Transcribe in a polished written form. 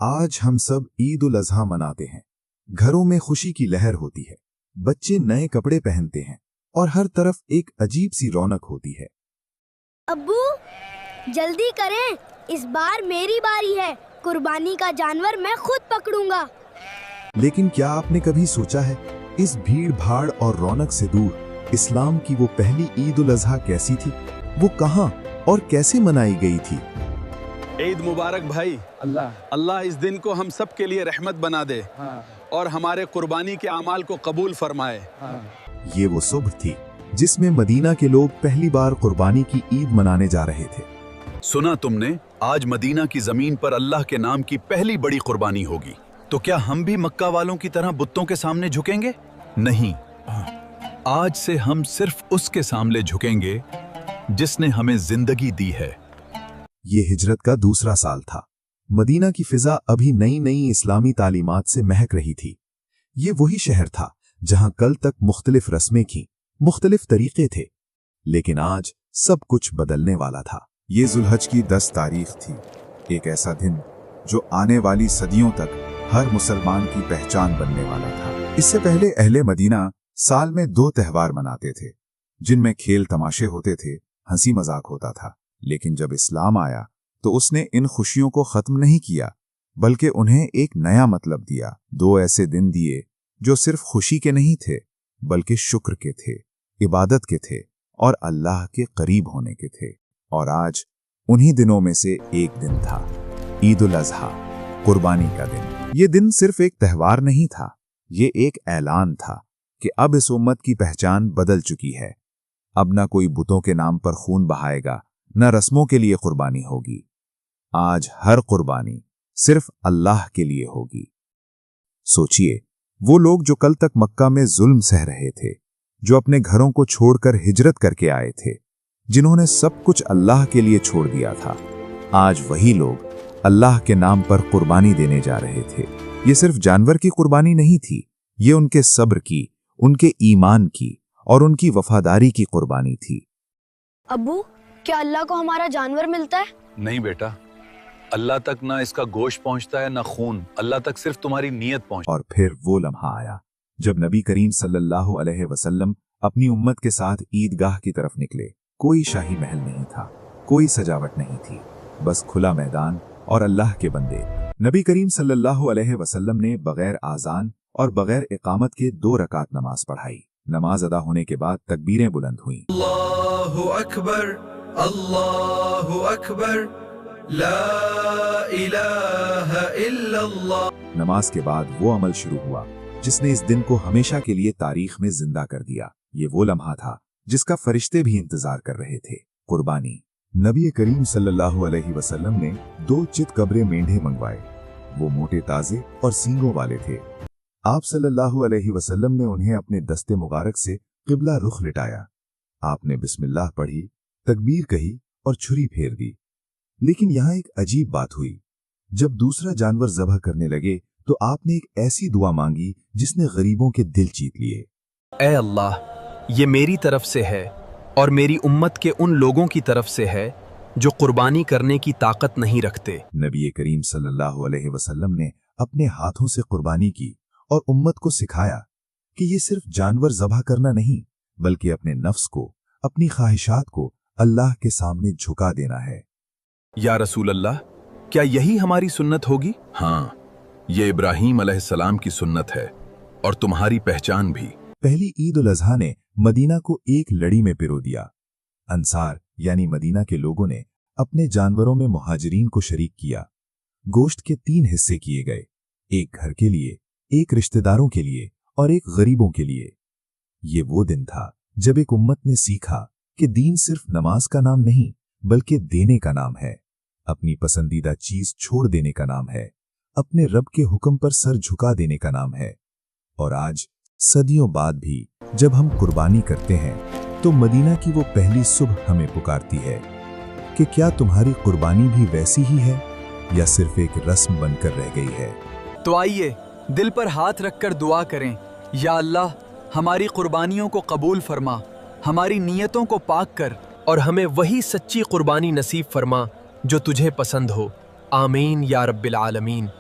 आज हम सब ईद उल अजहा मनाते हैं। घरों में खुशी की लहर होती है, बच्चे नए कपड़े पहनते हैं और हर तरफ एक अजीब सी रौनक होती है। अब्बू जल्दी करें, इस बार मेरी बारी है। कुर्बानी का जानवर मैं खुद पकड़ूंगा। लेकिन क्या आपने कभी सोचा है, इस भीड़ भाड़ और रौनक से दूर इस्लाम की वो पहली ईद उल अजहा कैसी थी? वो कहाँ और कैसे मनाई गई थी? ईद मुबारक भाई। अल्लाह इस दिन को हम सब के लिए रहमत बना दे और हमारे कुर्बानी के अमाल को कबूल फरमाए। ये वो सुबह थी जिसमें मदीना के लोग पहली बार कुर्बानी की ईद मनाने जा रहे थे। सुना तुमने, आज मदीना की जमीन पर अल्लाह के नाम की पहली बड़ी कुर्बानी होगी। तो क्या हम भी मक्का वालों की तरह बुतों के सामने झुकेंगे? नहीं, आज से हम सिर्फ उसके सामने झुकेंगे जिसने हमें जिंदगी दी है। ये हिजरत का दूसरा साल था। मदीना की फिजा अभी नई नई इस्लामी तालीमात से महक रही थी। ये वही शहर था जहां कल तक मुख्तलिफ रस्में थीं, मुख्तलिफ तरीके थे, लेकिन आज सब कुछ बदलने वाला था। ये जुल्हज की 10 तारीख थी, एक ऐसा दिन जो आने वाली सदियों तक हर मुसलमान की पहचान बनने वाला था। इससे पहले अहले मदीना साल में 2 त्योहार मनाते थे, जिनमें खेल तमाशे होते थे, हंसी मजाक होता था। लेकिन जब इस्लाम आया तो उसने इन खुशियों को खत्म नहीं किया, बल्कि उन्हें एक नया मतलब दिया। 2 ऐसे दिन दिए जो सिर्फ खुशी के नहीं थे, बल्कि शुक्र के थे, इबादत के थे और अल्लाह के करीब होने के थे। और आज उन्हीं दिनों में से एक दिन था, ईद उल अजहा, कुर्बानी का दिन। ये दिन सिर्फ एक त्योहार नहीं था, ये एक ऐलान था कि अब इस उम्मत की पहचान बदल चुकी है। अब न कोई बुतों के नाम पर खून बहाएगा, न रस्मों के लिए कुर्बानी होगी। आज हर कुर्बानी सिर्फ अल्लाह के लिए होगी। सोचिए, वो लोग जो कल तक मक्का में जुल्म सह रहे थे, जो अपने घरों को छोड़कर हिजरत करके आए थे, जिन्होंने सब कुछ अल्लाह के लिए छोड़ दिया था, आज वही लोग अल्लाह के नाम पर कुर्बानी देने जा रहे थे। ये सिर्फ जानवर की कुर्बानी नहीं थी, ये उनके सब्र की, उनके ईमान की और उनकी वफादारी की कुर्बानी थी। अब्बू, क्या अल्लाह को हमारा जानवर मिलता है? नहीं बेटा, अल्लाह तक ना इसका गोश्त पहुंचता है ना खून, अल्लाह तक सिर्फ तुम्हारी नीयत पहुंचती है। और फिर वो लम्हा आया जब नबी करीम सल्लल्लाहु अलैहि वसल्लम अपनी उम्मत के साथ ईदगाह की तरफ निकले। कोई शाही महल नहीं था, कोई सजावट नहीं थी, बस खुला मैदान और अल्लाह के बंदे। नबी करीम सल्लल्लाहु अलैहि वसल्लम ने बगैर आजान और बगैर इकामत के 2 रकात नमाज पढ़ाई। नमाज अदा होने के बाद तकबीरें बुलंद हुईं। अल्लाहु अकबर, अल्लाहु अकबर, ला इलाहा इल्लल्लाह। नमाज के बाद वो अमल शुरू हुआ जिसने इस दिन को हमेशा के लिए तारीख में जिंदा कर दिया। ये वो लम्हा था जिसका फरिश्ते भी इंतजार कर रहे थे, कुर्बानी। नबी करीम सल्लल्लाहु अलैहि वसल्लम ने 2 चितकबरे मेंढे मंगवाए। वो मोटे, ताजे और सींगों वाले थे। आप सल्लल्लाहु अलैहि वसल्लम ने उन्हें अपने दस्ते मुबारक से किबला रुख लिटाया। आपने बिस्मिल्लाह पढ़ी, तकबीर कही और छुरी फेर दी। लेकिन यहाँ एक अजीब बात हुई। जब दूसरा जानवर ज़बह करने लगे तो आपने एक ऐसी दुआ मांगी जिसने गरीबों के दिल जीत लिए। ऐ अल्लाह, ये मेरी तरफ से है और मेरी उम्मत के उन लोगों की तरफ से है जो कुर्बानी करने की ताकत नहीं रखते। नबी करीम सल्लल्लाहु अलैहि वसल्लम ने अपने हाथों से कुर्बानी की और उम्मत को सिखाया कि ये सिर्फ जानवर ज़बह करना नहीं, बल्कि अपने नफ्स को, अपनी ख्वाहिशात को अल्लाह के सामने झुका देना है। या रसूल अल्लाह, क्या यही हमारी सुन्नत होगी? हाँ, ये इब्राहीम अलैहिस्सलाम की सुन्नत है और तुम्हारी पहचान भी। पहली ईद उल अजहा ने मदीना को एक लड़ी में पिरो दिया। अंसार यानी मदीना के लोगों ने अपने जानवरों में मुहाजिरीन को शरीक किया। गोश्त के 3 हिस्से किए गए, एक घर के लिए, एक रिश्तेदारों के लिए और एक गरीबों के लिए। ये वो दिन था जब एक उम्मत ने सीखा कि दीन सिर्फ नमाज का नाम नहीं, बल्कि देने का नाम है। अपनी पसंदीदा चीज छोड़ देने का नाम है, अपने रब के हुक्म पर सर झुका देने का नाम है। और आज सदियों बाद भी जब हम कुर्बानी करते हैं तो मदीना की वो पहली सुबह हमें पुकारती है कि क्या तुम्हारी कुर्बानी भी वैसी ही है या सिर्फ एक रस्म बनकर रह गई है? तो आइए दिल पर हाथ रखकर दुआ करें, या अल्लाह हमारी कुर्बानियों को कबूल फरमा, हमारी नीयतों को पाक कर और हमें वही सच्ची कुर्बानी नसीब फरमा जो तुझे पसंद हो। आमीन या रब्बिल आलमीन।